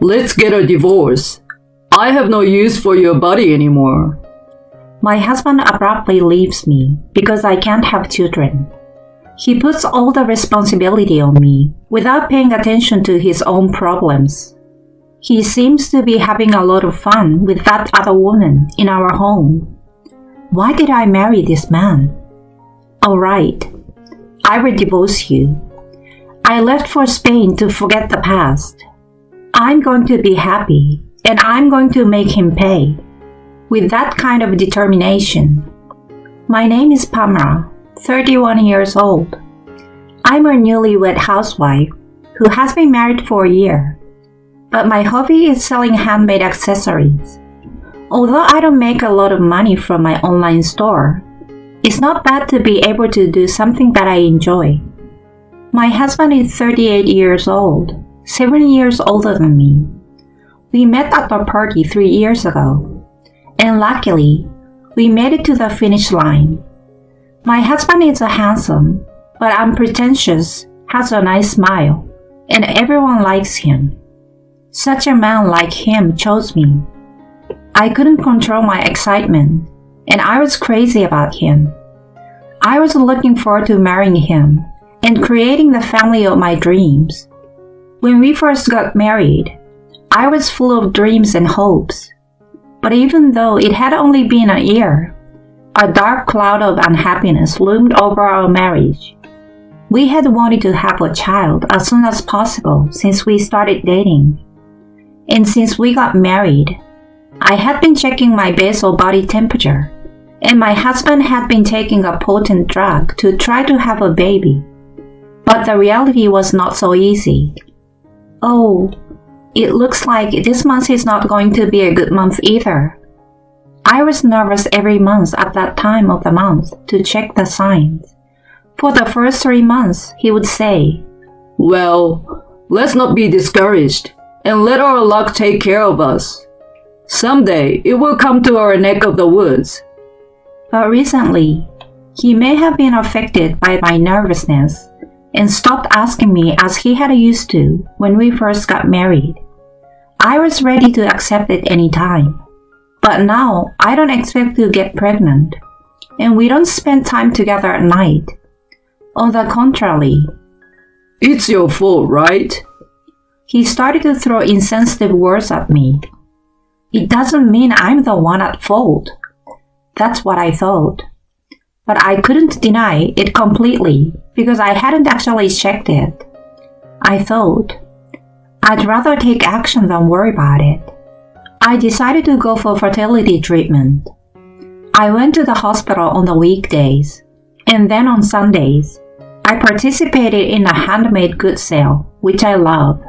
Let's get a divorce. I have no use for your body anymore. My husband abruptly leaves me because I can't have children. He puts all the responsibility on me without paying attention to his own problems. He seems to be having a lot of fun with that other woman in our home. Why did I marry this man? All right, I will divorce you. I left for Spain to forget the past. I'm going to be happy, and I'm going to make him pay. With that kind of determination. My name is Pamela, 31 years old. I'm a newlywed housewife who has been married for a year. But my hobby is selling handmade accessories. Although I don't make a lot of money from my online store, it's not bad to be able to do something that I enjoy. My husband is 38 years old, 7 years older than me. We met at a party 3 years ago, and luckily, we made it to the finish line. My husband is handsome, but unpretentious, has a nice smile, and everyone likes him. Such a man like him chose me. I couldn't control my excitement, and I was crazy about him. I was looking forward to marrying him and creating the family of my dreams. When we first got married, I was full of dreams and hopes. But even though it had only been a year, a dark cloud of unhappiness loomed over our marriage. We had wanted to have a child as soon as possible since we started dating. And since we got married, I had been checking my basal body temperature, and my husband had been taking a potent drug to try to have a baby. But the reality was not so easy. Oh, it looks like this month is not going to be a good month either. I was nervous every month at that time of the month to check the signs. For the first 3 months, he would say, Well, let's not be discouraged, and let our luck take care of us. Someday, it will come to our neck of the woods. But recently, he may have been affected by my nervousness and stopped asking me as he had used to when we first got married. I was ready to accept it any time. But now, I don't expect to get pregnant, and we don't spend time together at night. On the contrary, It's your fault, right? he started to throw insensitive words at me. It doesn't mean I'm the one at fault. That's what I thought. But I couldn't deny it completely because I hadn't actually checked it. I thought, I'd rather take action than worry about it. I decided to go for fertility treatment. I went to the hospital on the weekdays, and then on Sundays, I participated in a handmade goods sale, which I love.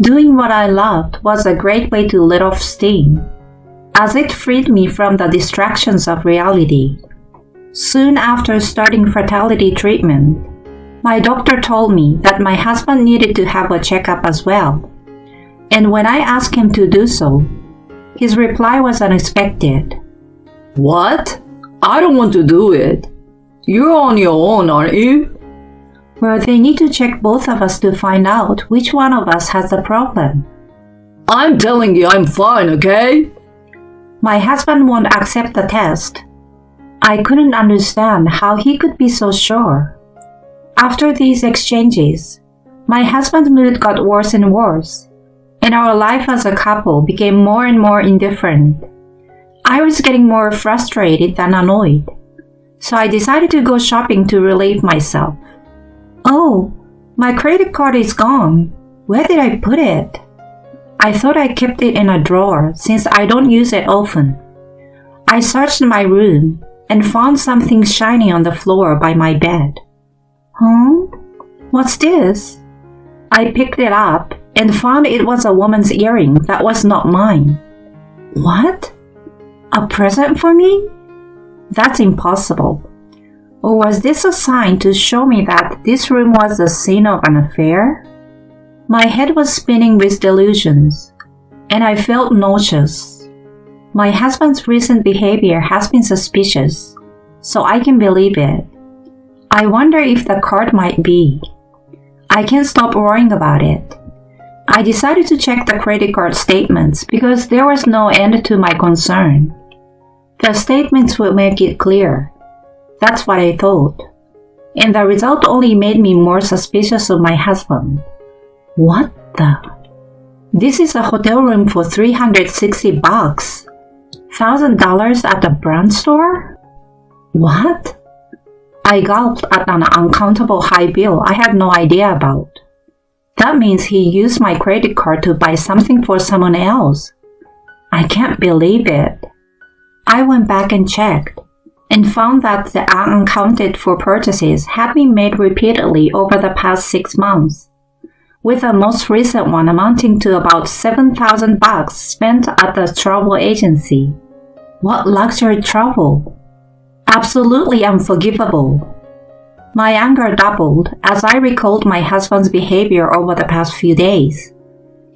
Doing what I loved was a great way to let off steam, as it freed me from the distractions of reality. Soon after starting fertility treatment, my doctor told me that my husband needed to have a checkup as well. And when I asked him to do so, his reply was unexpected. What? I don't want to do it. You're on your own, aren't you? Well, they need to check both of us to find out which one of us has the problem. I'm telling you I'm fine, okay? My husband won't accept the test. I couldn't understand how he could be so sure. After these exchanges, my husband's mood got worse and worse, and our life as a couple became more and more indifferent. I was getting more frustrated than annoyed, so I decided to go shopping to relieve myself. Oh, my credit card is gone. Where did I put it? I thought I kept it in a drawer since I don't use it often. I searched my room and found something shiny on the floor by my bed. Huh? What's this? I picked it up and found it was a woman's earring that was not mine. What? A present for me? That's impossible. Or was this a sign to show me that this room was the scene of an affair? My head was spinning with delusions, and I felt nauseous. My husband's recent behavior has been suspicious, so I can believe it. I wonder if the card might be. I can't stop worrying about it. I decided to check the credit card statements because there was no end to my concern. The statements would make it clear. That's what I thought. And the result only made me more suspicious of my husband. What the? This is a hotel room for $360. $1,000 at the brand store? What? I gulped at an uncountable high bill I had no idea about. That means he used my credit card to buy something for someone else. I can't believe it. I went back and checked, and found that the unaccounted for purchases had been made repeatedly over the past 6 months, with the most recent one amounting to about $7,000 spent at the travel agency. What luxury travel! Absolutely unforgivable. My anger doubled as I recalled my husband's behavior over the past few days,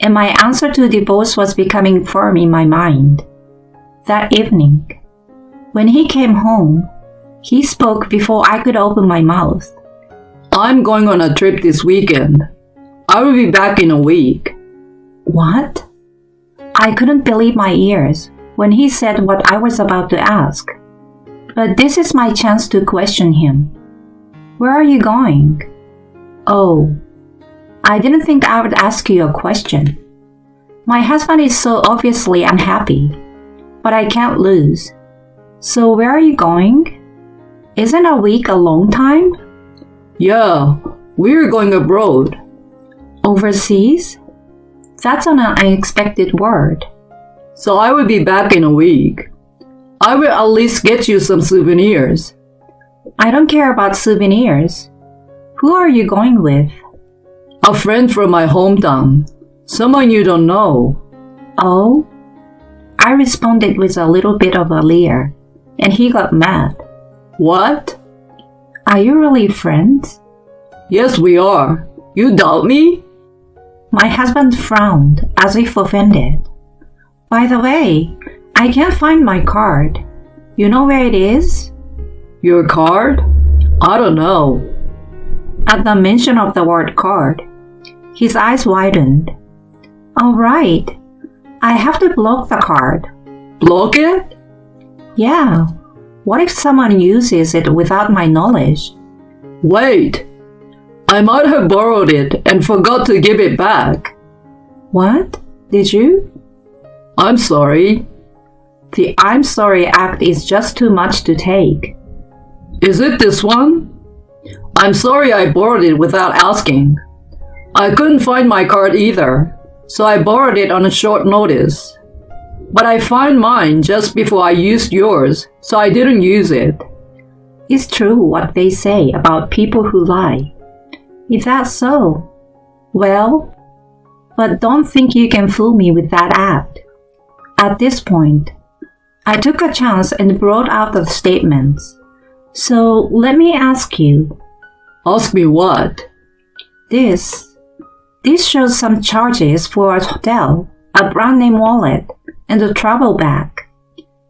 and my answer to divorce was becoming firm in my mind. That evening, when he came home, he spoke before I could open my mouth. I'm going on a trip this weekend. I will be back in a week. What? I couldn't believe my ears when he said what I was about to ask. But this is my chance to question him. Where are you going? Oh, I didn't think I would ask you a question. My husband is so obviously unhappy, but I can't lose. So where are you going? Isn't a week a long time? Yeah, we're going abroad. Overseas? That's an unexpected word. So I will be back in a week. I will at least get you some souvenirs. I don't care about souvenirs. Who are you going with? A friend from my hometown. Someone you don't know. Oh? I responded with a little bit of a leer, and he got mad. What? Are you really friends? Yes, we are. You doubt me? My husband frowned, as if offended. By the way, I can't find my card. You know where it is? Your card? I don't know. At the mention of the word card, his eyes widened. All right, I have to block the card. Block it? Yeah. What if someone uses it without my knowledge? Wait. I might have borrowed it and forgot to give it back. What? Did you? I'm sorry. The I'm sorry act is just too much to take. Is it this one? I'm sorry I borrowed it without asking. I couldn't find my card either, so I borrowed it on a short notice. But I found mine just before I used yours, so I didn't use it. It's true what they say about people who lie. If that's so, well, but don't think you can fool me with that act. At this point, I took a chance and brought out the statements. So let me ask you. Ask me what? This shows some charges for a hotel, a brand name wallet, and a travel bag.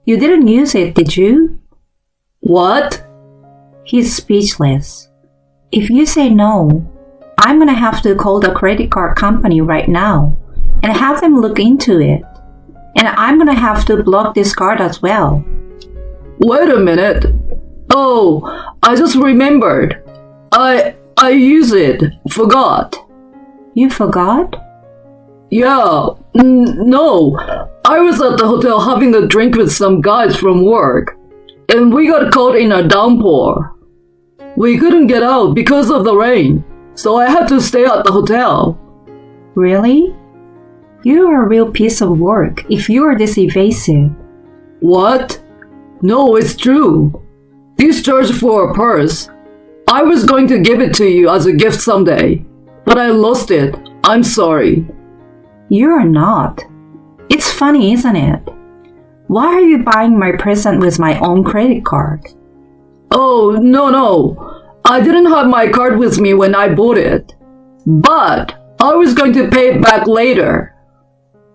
You didn't use it, did you? What? He's speechless. If you say no, I'm gonna have to call the credit card company right now and have them look into it. And I'm gonna have to block this card as well. Wait a minute. Oh, I just remembered. I used it. Forgot. You forgot? Yeah. No. I was at the hotel having a drink with some guys from work, and we got caught in a downpour. We couldn't get out because of the rain, so I had to stay at the hotel. Really? You're a real piece of work if you're this evasive. What? No, it's true. This charge for a purse. I was going to give it to you as a gift someday, but I lost it. I'm sorry. You're not. It's funny, isn't it? Why are you buying my present with my own credit card? Oh, no. I didn't have my card with me when I bought it. But I was going to pay it back later.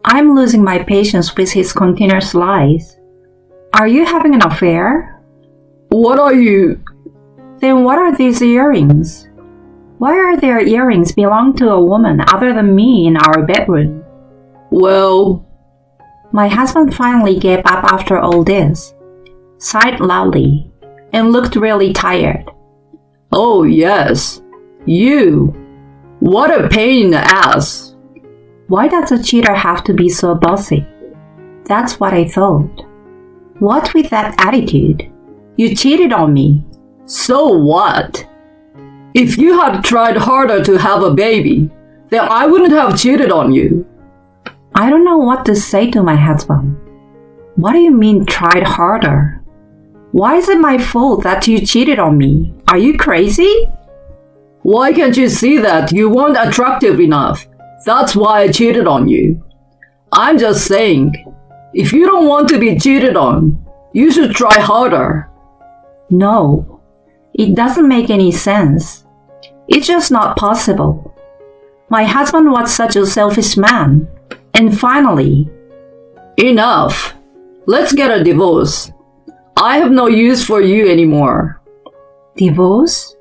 I'm losing my patience with his continuous lies. Are you having an affair? What are you? Then what are these earrings? Why are their earrings belong to a woman other than me in our bedroom? Well, My husband finally gave up after all this, sighed loudly, and looked really tired. oh yes, you. What a pain in the ass. Why does a cheater have to be so bossy? That's what I thought. What with that attitude? You cheated on me. So what? If you had tried harder to have a baby, then I wouldn't have cheated on you. I don't know what to say to my husband. What do you mean tried harder? Why is it my fault that you cheated on me? Are you crazy? Why can't you see that you weren't attractive enough? That's why I cheated on you. I'm just saying, if you don't want to be cheated on, you should try harder. No, it doesn't make any sense. It's just not possible. My husband was such a selfish man. And finally, Enough. Let's get a divorce. I have no use for you anymore. divorce?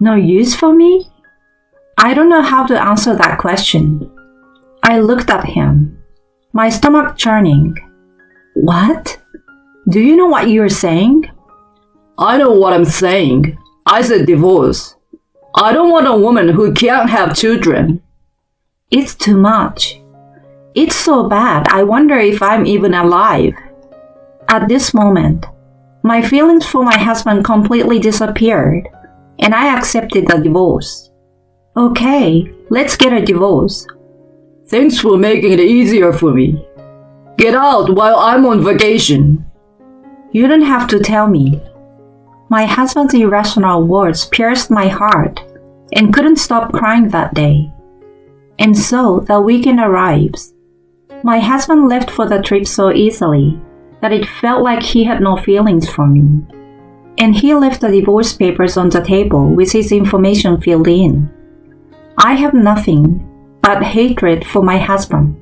No use for me? I don't know how to answer that question. I looked at him, my stomach churning. What? Do you know what you're saying? I know what I'm saying. I said divorce. I don't want a woman who can't have children. It's too much. It's so bad, I wonder if I'm even alive. At this moment, my feelings for my husband completely disappeared, and I accepted the divorce. Okay, let's get a divorce. Thanks for making it easier for me. Get out while I'm on vacation. You don't have to tell me. My husband's irrational words pierced my heart and couldn't stop crying that day. And so the weekend arrives. My husband left for the trip so easily that it felt like he had no feelings for me. And he left the divorce papers on the table with his information filled in. I have nothing but hatred for my husband.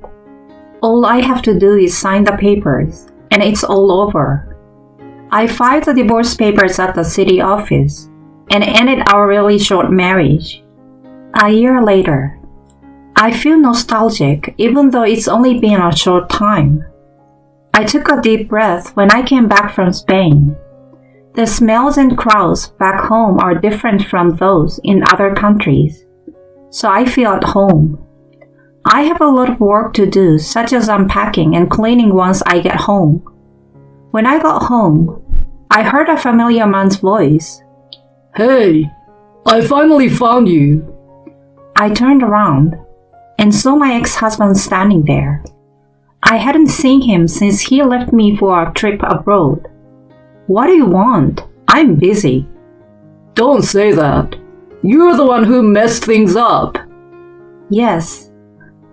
All I have to do is sign the papers, and it's all over. I filed the divorce papers at the city office and ended our really short marriage. A year later, I feel nostalgic even though it's only been a short time. I took a deep breath when I came back from Spain. The smells and crowds back home are different from those in other countries, so I feel at home. I have a lot of work to do, such as unpacking and cleaning once I get home. When I got home, I heard a familiar man's voice. Hey, I finally found you. I turned around and saw my ex-husband standing there. I hadn't seen him since he left me for a trip abroad. What do you want? I'm busy. Don't say that. You're the one who messed things up. Yes.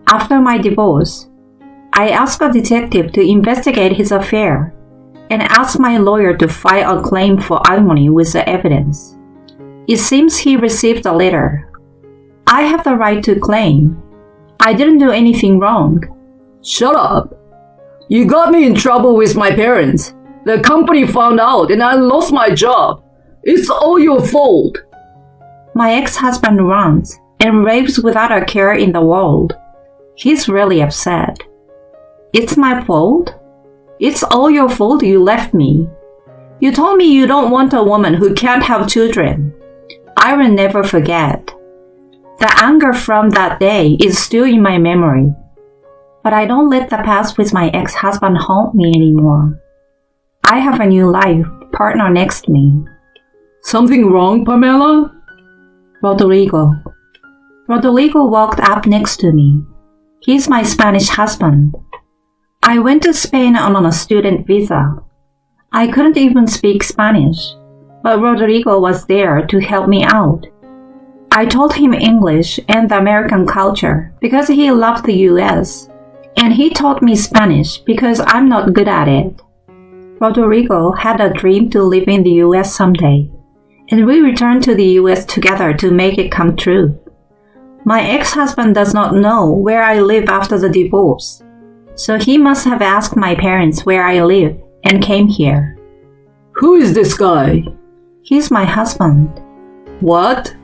After my divorce, I asked a detective to investigate his affair and asked my lawyer to file a claim for alimony with the evidence. It seems he received a letter. I have the right to claim. I didn't do anything wrong. Shut up. You got me in trouble with my parents. The company found out and I lost my job. It's all your fault. My ex-husband runs and raves without a care in the world. He's really upset. It's my fault? It's all your fault you left me. You told me you don't want a woman who can't have children. I will never forget. The anger from that day is still in my memory. But I don't let the past with my ex-husband haunt me anymore. I have a new life partner next to me. Something wrong, Pamela? Rodrigo. Rodrigo walked up next to me. He's my Spanish husband. I went to Spain on a student visa. I couldn't even speak Spanish, but Rodrigo was there to help me out. I told him English and the American culture because he loved the US, and he taught me Spanish because I'm not good at it. Rodrigo had a dream to live in the US someday, and we returned to the US together to make it come true. My ex-husband does not know where I live after the divorce, so he must have asked my parents where I live and came here. Who is this guy? He's my husband. What?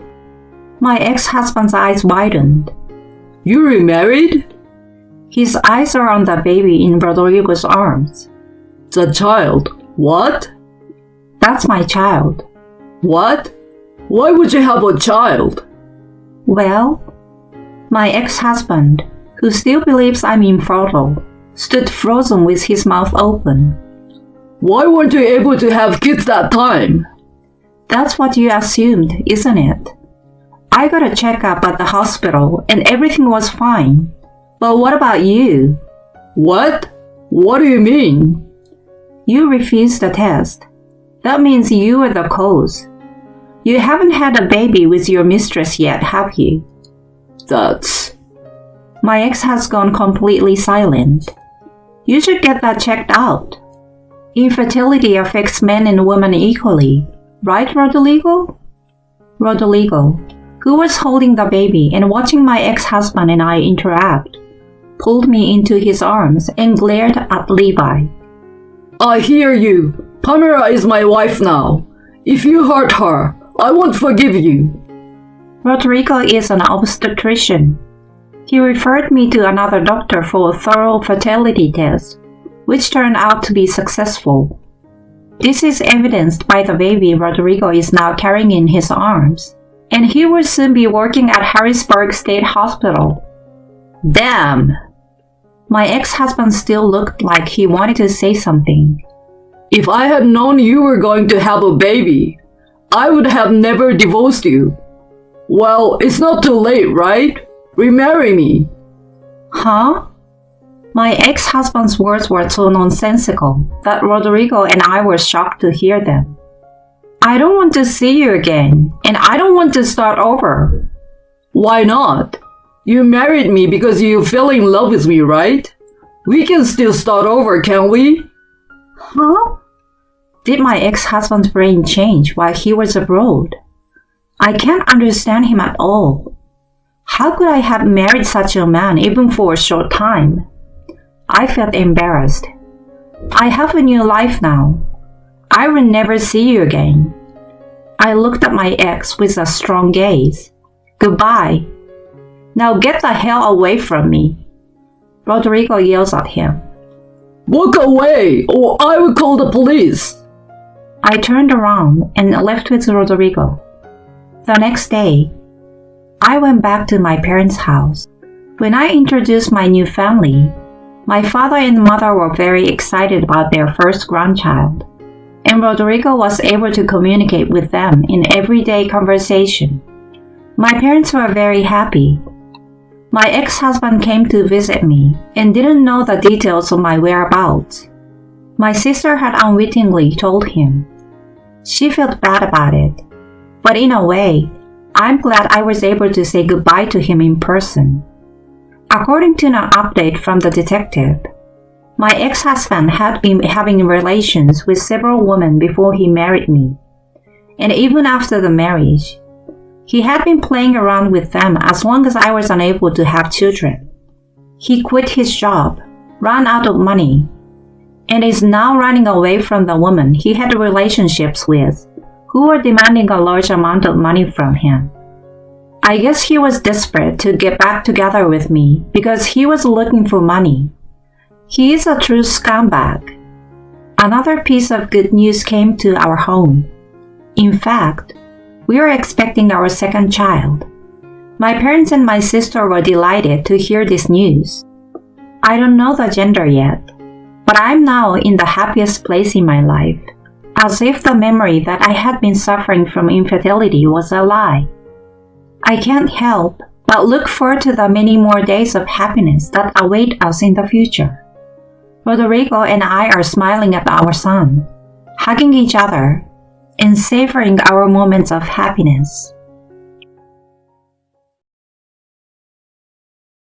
My ex-husband's eyes widened. You remarried? His eyes are on the baby in Rodrigo's arms. The child. What? That's my child. What? Why would you have a child? Well, my ex-husband, who still believes I'm infertile, stood frozen with his mouth open. Why weren't you able to have kids that time? That's what you assumed, isn't it? I got a checkup at the hospital and everything was fine. But what about you? What? What do you mean? You refused the test. That means you were the cause. You haven't had a baby with your mistress yet, have you? That's... My ex has gone completely silent. You should get that checked out. Infertility affects men and women equally, right, Rodrigo? Rodrigo, who was holding the baby and watching my ex-husband and I interact, pulled me into his arms and glared at Levi. I hear you. Pamela is my wife now. If you hurt her, I won't forgive you. Rodrigo is an obstetrician. He referred me to another doctor for a thorough fertility test, which turned out to be successful. This is evidenced by the baby Rodrigo is now carrying in his arms, and he will soon be working at Harrisburg State Hospital. Damn! My ex-husband still looked like he wanted to say something. If I had known you were going to have a baby, I would have never divorced you. Well, it's not too late, right? Remarry me. Huh? My ex-husband's words were so nonsensical that Rodrigo and I were shocked to hear them. I don't want to see you again, and I don't want to start over. Why not? You married me because you fell in love with me, right? We can still start over, can't we? Huh? Did my ex-husband's brain change while he was abroad? I can't understand him at all. How could I have married such a man even for a short time? I felt embarrassed. I have a new life now. I will never see you again. I looked at my ex with a strong gaze. Goodbye. Now get the hell away from me. Rodrigo yells at him. Walk away, or I will call the police. I turned around and left with Rodrigo. The next day, I went back to my parents' house. When I introduced my new family, my father and mother were very excited about their first grandchild, and Rodrigo was able to communicate with them in everyday conversation. My parents were very happy. My ex-husband came to visit me and didn't know the details of my whereabouts. My sister had unwittingly told him. She felt bad about it, but in a way, I'm glad I was able to say goodbye to him in person. According to an update from the detective, my ex-husband had been having relations with several women before he married me, and even after the marriage, he had been playing around with them as long as I was unable to have children. He quit his job, ran out of money, and is now running away from the women he had relationships with, who were demanding a large amount of money from him. I guess he was desperate to get back together with me because he was looking for money. He is a true scumbag. Another piece of good news came to our home. In fact, we are expecting our second child. My parents and my sister were delighted to hear this news. I don't know the gender yet, but I'm now in the happiest place in my life, as if the memory that I had been suffering from infertility was a lie. I can't help but look forward to the many more days of happiness that await us in the future. Rodrigo and I are smiling at our son, hugging each other, and savoring our moments of happiness.